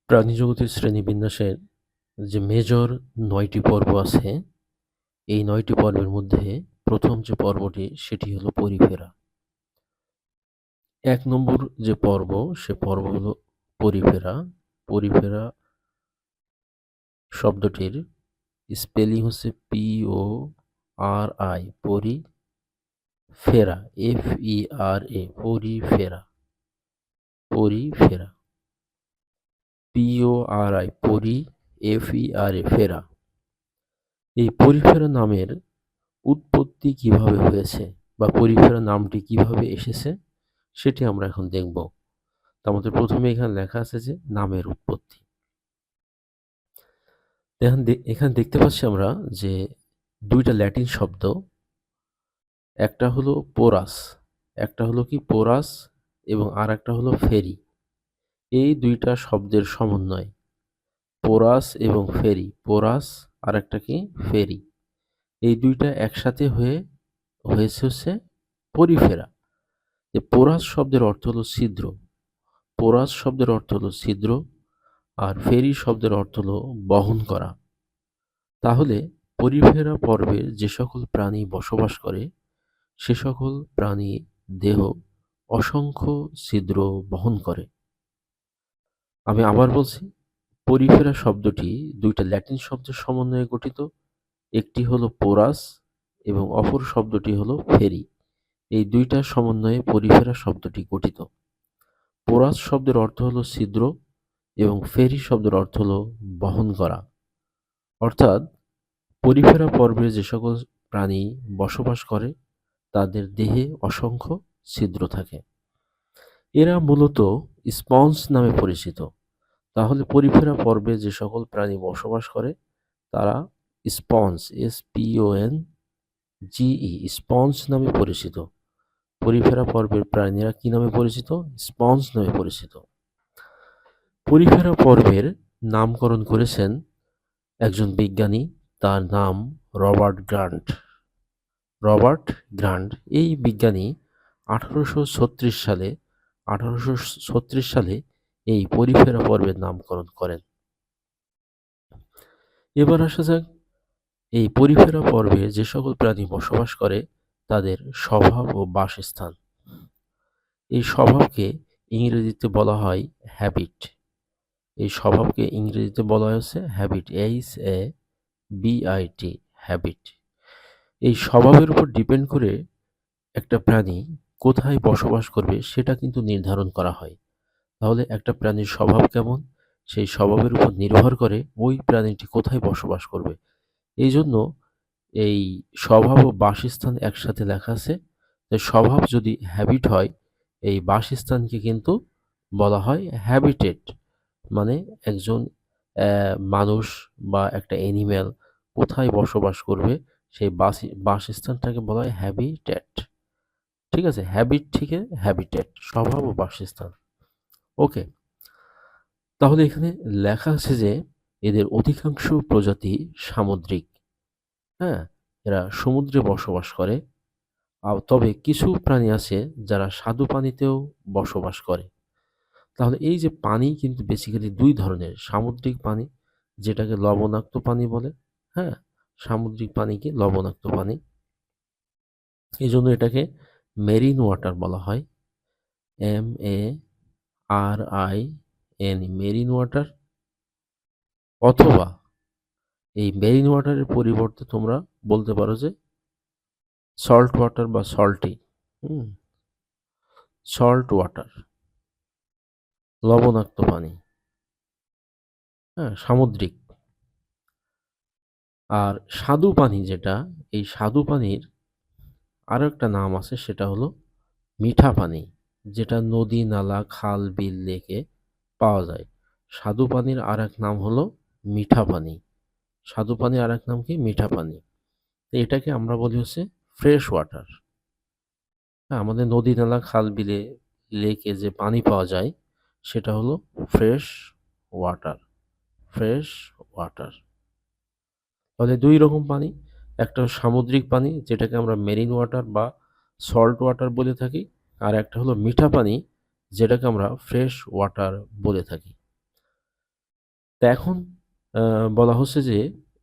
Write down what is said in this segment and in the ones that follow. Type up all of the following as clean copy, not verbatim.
প্রাণীজগতের শ্রেণীবিন্যাসের যে মেজর ৯টি পর্ব আছে, এই ৯টি পর্বের মধ্যে প্রথম যে পর্বটি সেটি হলো পরিফেরা। ১ নম্বর যে পর্ব সে পর্ব হলো পরিফেরা। পরিফেরা শব্দটির স্পেলিং হচ্ছে PORI Porifera FERA Porifera Porifera PORI ফেরা। এই পরিফেরা নামের উৎপত্তি কিভাবে হয়েছে বা পরিফেরা নামটি কিভাবে এসেছে সেটি আমরা এখন দেখব। তার মধ্যে প্রথমে এখানে লেখা আছে যে নামের উৎপত্তি। এখানে দেখতে পাচ্ছি আমরা যে দুইটা ল্যাটিন শব্দ, একটা হলো পোরাস, একটা হলো কি পোরাস এবং আর একটা হলো ফেরি। এই দুইটা শব্দের সমন্বয় পোরাস এবং ফেরি। পোরাস আর একটা কি ফেরি। এই দুইটা একসাথে হয়েছে হচ্ছে পরিফেরা। যে পোরাস শব্দের অর্থ হলো ছিদ্র। পোরাস শব্দের অর্থ হলো ছিদ্র আর ফেরি শব্দের অর্থ হলো বহন করা। তাহলে পরিফেরা পর্বে যে সকল প্রাণী বসবাস করে সে সকল প্রাণী দেহ অসংখ্য ছিদ্র বহন করে। আমি আবার বলছি, পরিফেরা শব্দটি দুইটা ল্যাটিন শব্দের সমন্বয়ে গঠিত। একটি হলো পোরাস এবং অপর শব্দটি হলো ফেরি। এই দুইটার সমন্বয়ে পরিফেরা শব্দটি গঠিত। পোরাস শব্দের অর্থ হলো ছিদ্র এবং ফেরি শব্দের অর্থ হলো বহন করা। অর্থাৎ পরিফেরা পর্বে যে সকল প্রাণী বসবাস করে তাদের দেহে অসংখ্য ছিদ্র থাকে। এরা মূলত স্পঞ্জ নামে পরিচিত। তাহলে পরিফেরা পর্বে যে সকল প্রাণী বসবাস করে তারা স্পঞ্জ SPONGE স্পঞ্জ নামে পরিচিত। পরিফেরা পর্বের প্রাণীরা কি নামে পরিচিত? স্পঞ্জ নামে পরিচিত। পরিফেরা পর্বের নামকরণ করেছেন একজন বিজ্ঞানী, তার নাম রবার্ট গ্রান্ট। রবার্ট গ্রান্ট এই বিজ্ঞানী 1836 সালে এই পরিফেরা পর্বের নামকরণ করেন। এবার আসা যাক এই পরিফেরা পর্বে যে সকল প্রাণী বসবাস করে তাদের স্বভাব ও বাসস্থান। এই স্বভাবকে ইংরেজিতে বলা হয় হ্যাবিট। এই স্বভাবকে ইংরেজিতে বলা হয়েছে হ্যাবিট, HABIT হ্যাবিট। এই স্বভাবের উপর ডিপেন্ড করে একটা প্রাণী কোথায় বসবাস করবে সেটা কিন্তু নির্ধারণ করা হয়। তাহলে একটা প্রাণীর স্বভাব কেমন সেই স্বভাবের উপর নির্ভর করে ওই প্রাণীটি কোথায় বসবাস করবে। এই জন্য এই স্বভাব ও বাসস্থান একসাথে লেখা আছে। স্বভাব যদি হ্যাবিট হয় এই বাসস্থানকে কিন্তু বলা হয় হ্যাবিটেট। মানে একজন মানুষ বা একটা অ্যানিম্যাল কোথায় বসবাস করবে সেই বাসস্থানটাকে বলা হয় হ্যাবিটেট। ঠিক আছে, হ্যাবিট থেকে হ্যাবিটেট, স্বভাব ও বাসস্থান। ওকে, তাহলে এখানে লেখা আছে যে এদের অধিকাংশ প্রজাতি সামুদ্রিক। হ্যাঁ, এরা সমুদ্রে বসবাস করে। তবে কিছু প্রাণী আছে যারা স্বাদু পানিতেও বসবাস করে। তাহলে এই যে পানি কিন্তু বেসিক্যালি দুই ধরনের, সামুদ্রিক পানি যেটাকে লবণাক্ত পানি বলে, হ্যাঁ, সামুদ্রিক পানিকে লবণাক্ত পানি, এই জন্য এটাকে মেরিন ওয়াটার বলা হয়, MARIN মেরিন ওয়াটার। অথবা এই মেরিন ওয়াটারের পরিবর্তে তোমরা বলতে পারো যে সল্ট ওয়াটার বা সল্টি, সল্ট ওয়াটার লবণাক্ত পানি, হ্যাঁ, সামুদ্রিক। আর স্বাদু পানি যেটা, এই স্বাদু পানির আরও একটা নাম আছে, সেটা হলো মিঠা পানি, যেটা নদী নালা খাল বিল লেকে পাওয়া যায়। স্বাদু পানির আর এক নাম হলো মিঠা পানি। স্বাদু পানির আর এক নাম কি? মিঠা পানি। এটাকে আমরা বলি হচ্ছে ফ্রেশ ওয়াটার। হ্যাঁ, আমাদের নদী নালা খাল বিলে লেকে যে পানি পাওয়া যায় সেটা হলো ফ্রেশ ওয়াটার। Fresh water. তাহলে দুই রকম পানি, একটা সামুদ্রিক পানি যেটাকে আমরা মেরিন ওয়াটার বা সল্ট ওয়াটার বলে থাকি, আর একটা হলো মিঠা পানি যেটাকে আমরা ফ্রেশ ওয়াটার বলে থাকি। তা এখন বলা হচ্ছে যে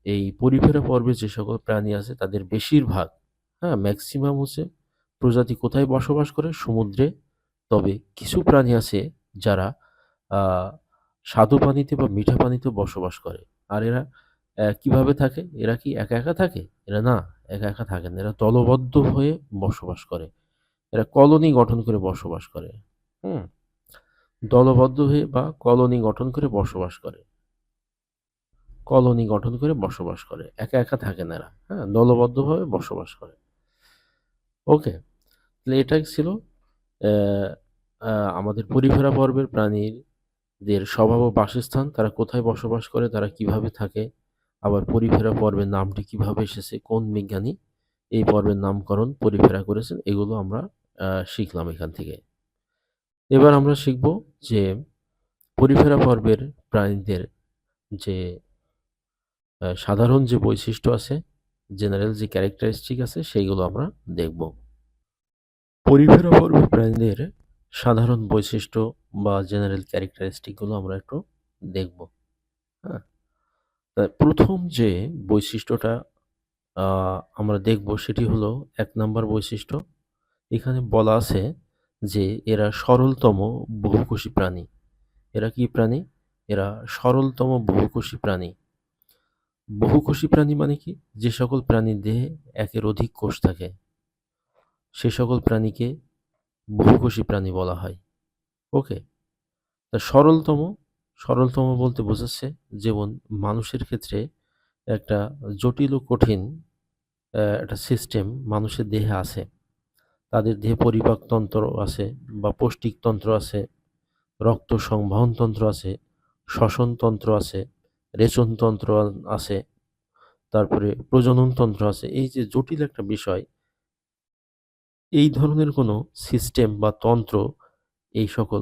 এই পরিফেরা পর্বে যে সকল প্রাণী আছে তাদের বেশিরভাগ, হ্যাঁ, ম্যাক্সিমাম হচ্ছে প্রজাতি কোথায় বসবাস করে? সমুদ্রে। তবে কিছু প্রাণী আছে যারা আ স্বাদু পানিতে বা মিঠা পানিতেও বসবাস করে। আর এরা কিভাবে থাকে? এরা কি একা, একা থাকে? এরা না, একা, একা থাকে না। এরা দলবদ্ধ হয়ে বসবাস করে। এরা কলোনি গঠন করে বসবাস করে। হুম? দলবদ্ধ হয়ে বা কলোনি গঠন করে বসবাস করে। কলোনি গঠন করে বসবাস করে। একা, একা থাকে না এরা। হ্যাঁ? দলবদ্ধভাবে বসবাস করে। ওকে? তাহলে এটাই ছিল অ্যা আ আমাদের পরিফেরা পর্বের প্রাণীদের স্বভাব ও বাসস্থান, তারা কোথায় বসবাস করে, তারা কিভাবে থাকে, আবার পরিফেরা পর্বের নামটি কিভাবে এসেছে, কোন বিজ্ঞানী এই পর্বের নামকরণ পরিফেরা করেছেন, এগুলো আমরা শিখলাম এখান থেকে। এবার আমরা শিখব যে পরিফেরা পর্বের প্রাণীদের যে সাধারণ যে বৈশিষ্ট্য আছে, জেনারেল যে ক্যারেক্টারিস্টিক আছে সেইগুলো আমরা দেখব। পরিফেরা পর্বের প্রাণীদের সাধারণ বৈশিষ্ট্য বা জেনারেল ক্যারেক্টারিস্টিক গুলো আমরা একটু দেখব। হ্যাঁ? তা ১ম যে বৈশিষ্ট্যটা আ আমরা দেখব সেটি হলো ১ নাম্বার বৈশিষ্ট্য। এখানে বলা আছে যে এরা সরলতম বহুকোষী প্রাণী। এরা কি প্রাণী? এরা সরলতম বহুকোষী প্রাণী। বহুকোষী প্রাণী মানে কি? যে সকল প্রাণীর দেহে একের অধিক কোষ থাকে, সে সকল প্রাণীকে বহুকোষী প্রাণী বলা হয়। ওকে? তা সরলতম বলতে বোঝাচ্ছে যেমন মানুষের ক্ষেত্রে একটা জটিল ও কঠিন একটা সিস্টেম মানুষের দেহে আছে। তাদের দেহে পরিপাকতন্ত্র আছে বা পৌষ্টিকতন্ত্র আছে, রক্ত সংবহনতন্ত্র আছে, শ্বসনতন্ত্র আছে, রেচনতন্ত্র আছে, তারপরে প্রজননতন্ত্র আছে। এই যে জটিল একটা বিষয়, এই ধরনের কোনো সিস্টেম বা তন্ত্র এই সকল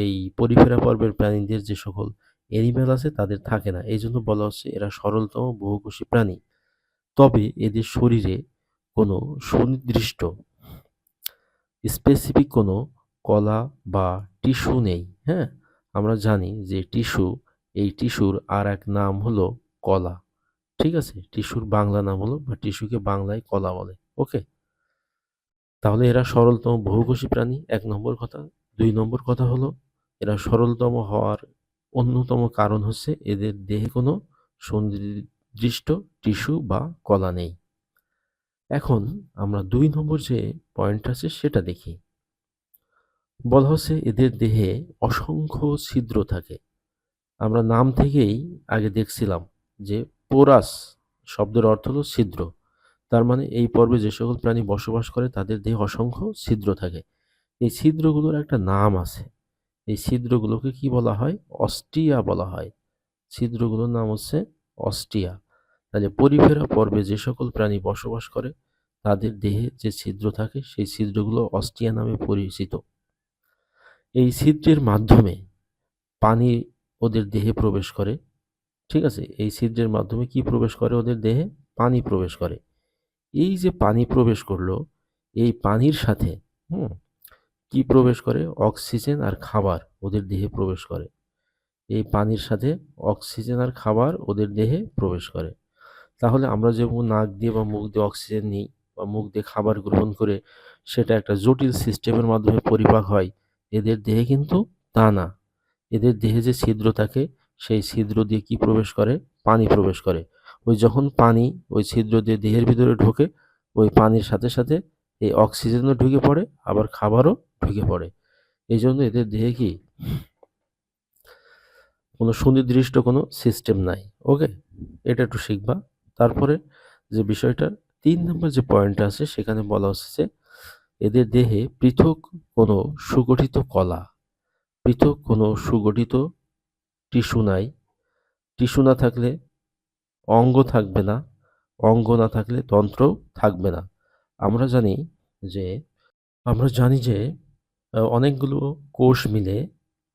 এই পরিফেরা পর্বের প্রাণীদের যে সকল অ্যানিমেল আছে তাদের থাকে না। এইজন্য বলা হচ্ছে এরা সরলতম বহুকোষী প্রাণী। তবে এদের শরীরে কোনো সুনির্দিষ্ট স্পেসিফিক কোনো কলা বা টিস্যু নেই, হ্যাঁ? আমরা জানি যে টিস্যু, এই টিস্যুর আরেক নাম হলো কলা। ঠিক আছে? টিস্যুর বাংলা নাম হলো বা টিস্যুকে বাংলায় কলা বলে। ওকে? তাহলে এরা সরলতম বহুকোষী প্রাণী ১ নম্বর কথা। ২ নম্বর কথা হলো এরা সরলতম হওয়ার অন্যতম কারণ হচ্ছে এদের দেহে কোনো সুনির্দিষ্ট টিস্যু বা কলা নেই। এখন আমরা ২ নম্বর যে পয়েন্টটা আছে সেটা দেখি। বলা হচ্ছে এদের দেহে অসংখ্য ছিদ্র থাকে। আমরা নাম থেকেই আগে দেখছিলাম যে পোরাস শব্দের অর্থ হলো ছিদ্র। তার মানে এই পর্বে যে সকল প্রাণী বসবাস করে তাদের দেহে অসংখ্য ছিদ্র থাকে। এই ছিদ্রগুলোর একটা নাম আছে। এই ছিদ্রগুলোকে কি বলা হয়? অস্টিয়া বলা হয়। ছিদ্রগুলোর নাম হচ্ছে অস্টিয়া। তাহলে পরিফেরা পর্বে যে সকল প্রাণী বসবাস করে তাদের দেহে যে ছিদ্র থাকে সেই ছিদ্রগুলো অস্টিয়া নামে পরিচিত। এই ছিদ্রের মাধ্যমে পানি ওদের দেহে প্রবেশ করে। ঠিক আছে? এই ছিদ্রের মাধ্যমে কি প্রবেশ করে ওদের দেহে? পানি প্রবেশ করে। এই যে পানি প্রবেশ করলো, এই পানির সাথে হুম, কি প্রবেশ করে? অক্সিজেন আর খাবার ওদের দেহে প্রবেশ করে। এই পানির সাথে অক্সিজেন আর খাবার ওদের দেহে প্রবেশ করে। তাহলে আমরা যেমন নাক দিয়ে বা মুখ দিয়ে অক্সিজেন নিই বা মুখ দিয়ে খাবার গ্রহণ করে সেটা একটা জটিল সিস্টেমের মাধ্যমে পরিপাক হয়। এদের দেহে কিন্তু তা না। এদের দেহে যে ছিদ্র থাকে সেই ছিদ্র দিয়ে কি প্রবেশ করে? পানি প্রবেশ করে। ওই যখন পানি ওই ছিদ্র দিয়ে দেহের ভিতরে ঢোকে, ওই পানির সাথে, সাথে এই অক্সিজেনও ঢুকে পড়ে আবার খাবারও ঢুকে পড়ে। এইজন্য এদের দেহে কি কোনো সুনির্দিষ্ট কোনো সিস্টেম নাই। ওকে? এটা একটু শিখবা। তারপরে যে বিষয়টা ৩ নম্বর যে পয়েন্টটা আছে সেখানে বলা হচ্ছে যে এদের দেহে পৃথক কোনো সুগঠিত কলা, পৃথক কোনো সুগঠিত টিস্যু নাই। টিস্যু না থাকলে অঙ্গ থাকবে না। অঙ্গ না থাকলে তন্ত্রও থাকবে না। আমরা জানি যে আমরা জানি যে অনেকগুলো কোষ মিলে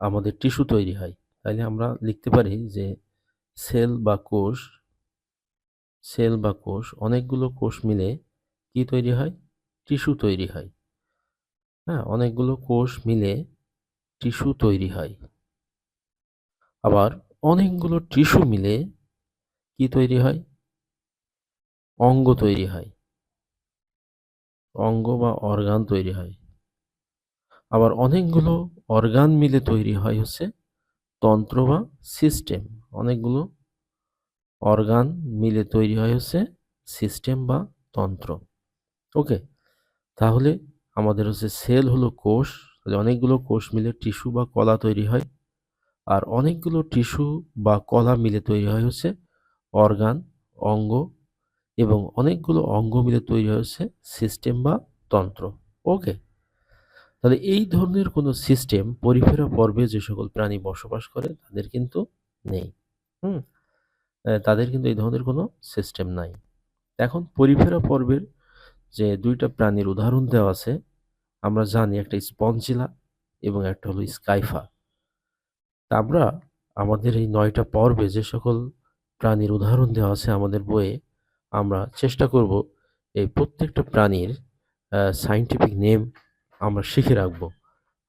আমাদের টিস্যু তৈরি হয়। তাইলে আমরা লিখতে পারি যে সেল বা কোষ অনেকগুলো কোষ মিলে কি তৈরি হয়? টিস্যু তৈরি হয়। হ্যাঁ? অনেকগুলো কোষ মিলে টিস্যু তৈরি হয়। আবার অনেকগুলো টিস্যু মিলে কি তৈরি হয়? অঙ্গ তৈরি হয়। অঙ্গ বা অর্গান তৈরি হয়। আবার অনেকগুলো অর্গান মিলে তৈরি হয় হচ্ছে তন্ত্র বা সিস্টেম। অনেকগুলো অর্গান মিলে তৈরি হয় হচ্ছে সিস্টেম বা তন্ত্র। ওকে? তাহলে আমাদের হচ্ছে সেল হলো কোষ। তাহলে অনেকগুলো কোষ মিলে টিস্যু বা কলা তৈরি হয়। আর অনেকগুলো টিস্যু বা কলা মিলে তৈরি হয় হচ্ছে অর্গান, অঙ্গ এবং অনেকগুলো অঙ্গ মিলে তৈরি হয় হচ্ছে সিস্টেম বা তন্ত্র। ওকে? তাহলে এই ধরনের কোনো সিস্টেম পরিফেরা পর্বে যে সকল প্রাণী বসবাস করে তাদের কিন্তু নেই। হুম? তাদের কিন্তু এই ধরনের কোনো সিস্টেম নাই। এখন পরিফেরা পর্বের যে ২ টা প্রাণীর উদাহরণ দেওয়া আছে, আমরা জানি একটা স্পঞ্জিলা এবং একটা হলো স্কাইফা। তা আমরা আমাদের এই ৯ টা পর্বে যে সকল প্রাণীর উদাহরণ দেওয়া আছে আমাদের বইয়ে, আমরা চেষ্টা করব এই প্রত্যেকটা প্রাণীর সায়েন্টিফিক নেম আমরা শিখে রাখবো।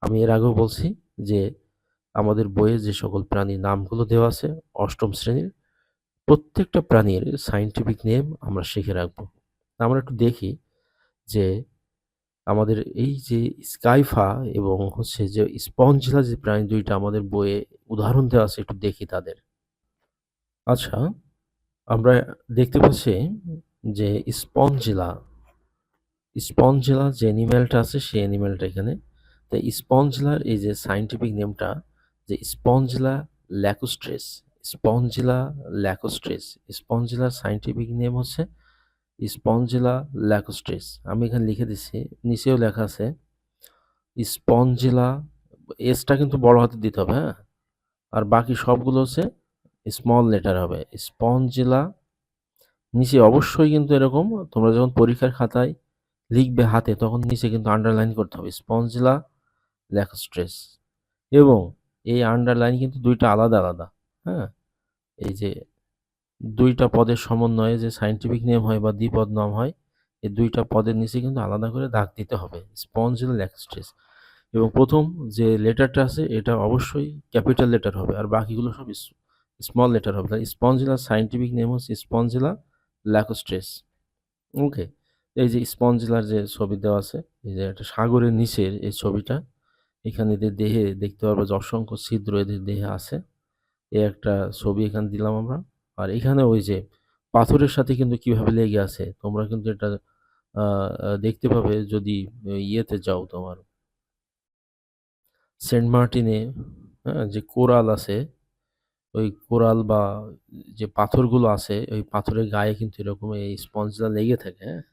আমি এর আগেও বলছি যে আমাদের বইয়ে যে সকল প্রাণীর নামগুলো দেওয়া আছে ৮ম শ্রেণীর, প্রত্যেকটা প্রাণীর সায়েন্টিফিক নেম আমরা শিখে রাখবো। আমরা একটু দেখি যে আমাদের এই যে স্কাইফা এবং হচ্ছে যে স্পঞ্জলা যে প্রাণী ২ টা আমাদের বইয়ে উদাহরণ দেওয়া আছে একটু দেখি তাদের। আচ্ছা, আমরা দেখতে পাচ্ছি যে স্পঞ্জিলা, স্পঞ্জিলা যে অ্যানিমেলটা আছে সেই অ্যানিমেলটা এখানে। তো স্পঞ্জিলার এই যে সায়েন্টিফিক নেমটা যে স্পঞ্জিলা ল্যাকুস্ট্রেস, স্পঞ্জিলা ল্যাকুস্ট্রেস। স্পঞ্জিলার সায়েন্টিফিক নেম হচ্ছে স্পঞ্জিলা ল্যাকুস্ট্রেস। আমি এখানে লিখে দিচ্ছি, নিচেও লেখা আছে স্পঞ্জিলা, এসটা কিন্তু বড় হাতে দিতে হবে, হ্যাঁ? আর বাকি সবগুলো হচ্ছে স্মল লেটার হবে। স্পঞ্জিলা নিচে অবশ্যই কিন্তু এরকম তোমরা যখন পরীক্ষার খাতায় লিখবে হাতে তখন নিচে কিন্তু আন্ডারলাইন করতে হবে স্পঞ্জিলা ল্যাকুস্ট্রেস। এবং এই আন্ডারলাইন কিন্তু ২ টা আলাদা, আলাদা। হ্যাঁ? এই যে ২ টা পদের সমন্বয়ে যে সায়েন্টিফিক নেম হয় বা দ্বিপদ নাম হয়, এই ২ টা পদের নিচে কিন্তু আলাদা করে দাগ দিতে হবে। স্পঞ্জিলা ল্যাকুস্ট্রেস এবং ১ম যে লেটারটা আছে এটা অবশ্যই ক্যাপিটাল লেটার হবে। আর বাকিগুলো সব স্মল লেটার হবে। তাই স্পঞ্জিলার সায়েন্টিফিক নেম হচ্ছে স্পঞ্জিলা ল্যাকুস্ট্রেস। ওকে? এই যে স্পঞ্জিলার যে ছবি দেওয়া আছে, এই যে একটা সাগরের নিচের এই ছবিটা, এখানে এদের দেহে দেখতে পারবা যে অসংখ্য ছিদ্র এদের দেহে আছে। এই একটা ছবি এখানে দিলাম আমরা। আর এখানে ওই যে পাথরের সাথে কিন্তু কিভাবে লেগে আছে তোমরা কিন্তু এটা আ আ দেখতে পাবে যদি ইয়েতে যাও তোমার সেন্ট মার্টিনে, হ্যাঁ? যে কোরাল আছে, ওই কোরাল বা যে পাথরগুলো আছে, ওই পাথরের গায়ে কিন্তু এরকম এই স্পঞ্জটা লেগে থাকে, হ্যাঁ?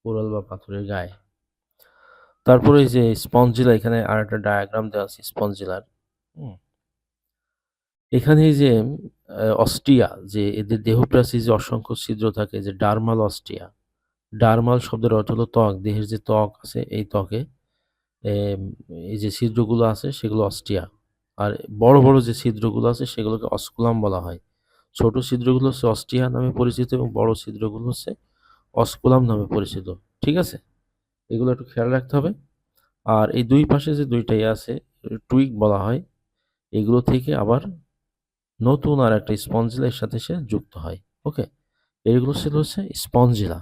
কোরাল বা পাথরের গায়ে। তারপরে এই যে স্পঞ্জিলা এখানে আরেকটা ডায়াগ্রাম দেওয়া আছে স্পঞ্জিলার। হুম? এখানে এই যে অস্টিয়া যে এদের দেহপ্রাচীর যে অসংখ্য ছিদ্র থাকে যে ডার্মাল অস্টিয়া। ডার্মাল শব্দের অর্থ হলো ত্বক। দেহের যে ত্বক আছে এই ত্বকে এম এই যে ছিদ্রগুলো আছে সেগুলো অস্টিয়া। আর বড়, বড় যে ছিদ্রগুলো আছে সেগুলোকে অস্কুলাম বলা হয়। ছোট ছিদ্রগুলো হচ্ছে অস্টিয়া নামে পরিচিত এবং বড় ছিদ্রগুলো হচ্ছে অস্কুলাম নামে পরিচিত। ঠিক আছে? এগুলো একটু খেয়াল রাখতে হবে। আর এই ২ পাশে যে ২ টা ইয়ে আছে টুইক বলা হয়। এগুলো থেকে আবার নতুন আরেকটা স্পঞ্জিলা এর সাথে সে যুক্ত হয়। ওকে? এগুলো ছিল হচ্ছে স্পঞ্জিলা।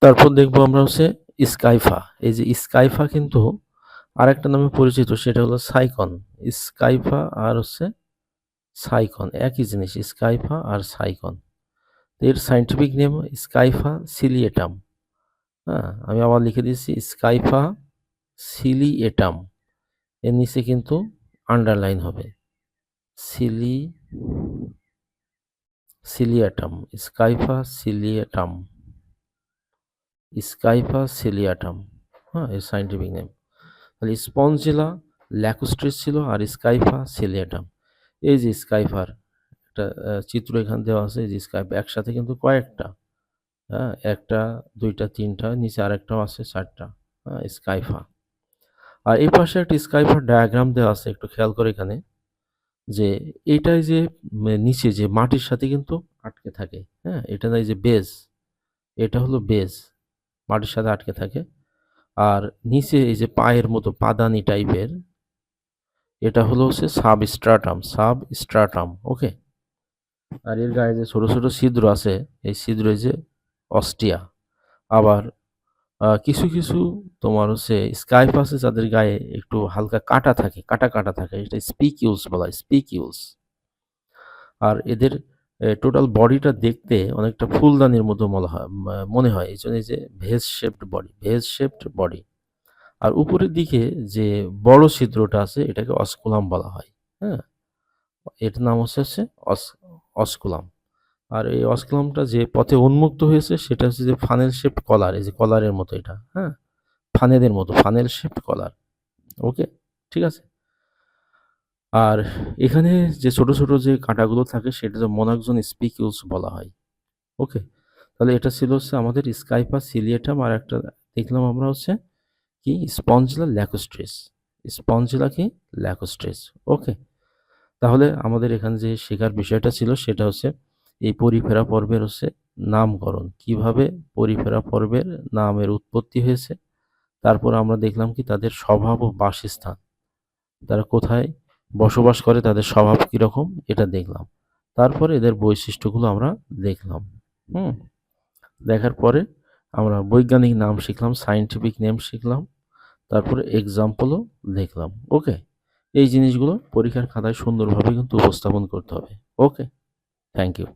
তারপর দেখবো আমরা হচ্ছে স্কাইফা। এই যে স্কাইফা কিন্তু আরেকটা নামে পরিচিত সেটা হলো সাইকন। স্কাইফা আর হচ্ছে সাইকন একই জিনিস স্কাইফা আর সাইকন। এর সায়েন্টিফিক নেম স্কাইফা সিলিয়েটাম। হ্যাঁ? আমি আবার লিখে দিচ্ছি স্কাইফা সিলিয়েটাম। এর নিচে কিন্তু আন্ডারলাইন হবে। সিলি সিলিয়াটাম, স্কাইফা সিলিয়াটাম, স্কাইফা সিলিয়াটাম। হ্যাঁ? এর সায়েন্টিফিক নেম। তাহলে স্পঞ্জিলা ল্যাকুস্ট্রিস ছিল আর স্কাইফা সিলিয়াটাম। এই যে স্কাইফার একটা চিত্র এখানে দেওয়া আছে এই যে স্কাইফা একসাথে কিন্তু কয়েকটা, হ্যাঁ? ১ টা, ২ টা, ৩ টা নিচে আরেকটাও আছে ৪ টা, হ্যাঁ? স্কাইফা। আর এই পাশে একটা স্কাইফার ডায়াগ্রাম দেওয়া আছে একটু খেয়াল করে এখানে যে এইটাই যে নিচে যে মাটির সাথে কিন্তু আটকে থাকে, হ্যাঁ? এটা না এই যে বেস, এটা হলো বেস, মাটির সাথে আটকে থাকে। আর নিচে এই যে পায়ের মতো পাদানি টাইপের এটা হলো হচ্ছে সাবস্ট্রাটাম। ওকে। আর এর গায়ে যে ছোট ছোট ছিদ্র আছে, এই ছিদ্র যে অস্টিয়া। আবার কিছু কিছু তোমার হচ্ছে স্কাইপ আছে যাদের গায়ে একটু হালকা কাটা থাকে, এটা স্পিকিউলস বলা হয়, স্পিকিউলস। আর এদের টোটাল বডিটা দেখতে অনেকটা ফুলদানির মতো মনে হয়, এই জন্য এই যে ভেজ শেপড বডি। আর উপরের দিকে যে বড় ছিদ্রটা আছে এটাকে অস্কুলাম বলা হয়। হ্যাঁ, এটার নাম হচ্ছে অস্কুলাম। আর এই অস্কুলামটা যে পথে উন্মুক্ত হয়েছে সেটা হচ্ছে যে ফানেল শেপড কলার, এই যে কলারের মতো এটা। হ্যাঁ, ফানেলের মতো, ফানেল শেপড কলার। ওকে, ঠিক আছে। আর এখানে যে ছোট ছোট যে কাঁটাগুলো থাকে সেটা যে মোনাক্সন স্পিকিউলস বলা হয়। ওকে, তাহলে এটা ছিল হচ্ছে আমাদের স্কাইপা সিলিয়েটাম। আর একটা দেখলাম আমরা হচ্ছে কি স্পঞ্জিলা ল্যাকোস্ট্রেস। ওকে, তাহলে আমাদের এখানে যে শেখার বিষয়টা ছিল সেটা হচ্ছে এই পরিফেরা পর্বের হচ্ছে নামকরণ, কিভাবে পরিফেরা পর্বের নামের উৎপত্তি হয়েছে। তারপর আমরা দেখলাম কি তাদের স্বভাব ও বাসস্থান, তারা কোথায় বসবাস করে, তাদের স্বভাব কীরকম এটা দেখলাম। তারপরে এদের বৈশিষ্ট্যগুলো আমরা দেখলাম। হুম, দেখার পরে আমরা বৈজ্ঞানিক নাম শিখলাম, সায়েন্টিফিক নেম শিখলাম, তারপরে এক্সাম্পলও দেখলাম। ওকে, এই জিনিসগুলো পরীক্ষার খাতায় সুন্দরভাবে কিন্তু উপস্থাপন করতে হবে। ওকে, থ্যাংক ইউ।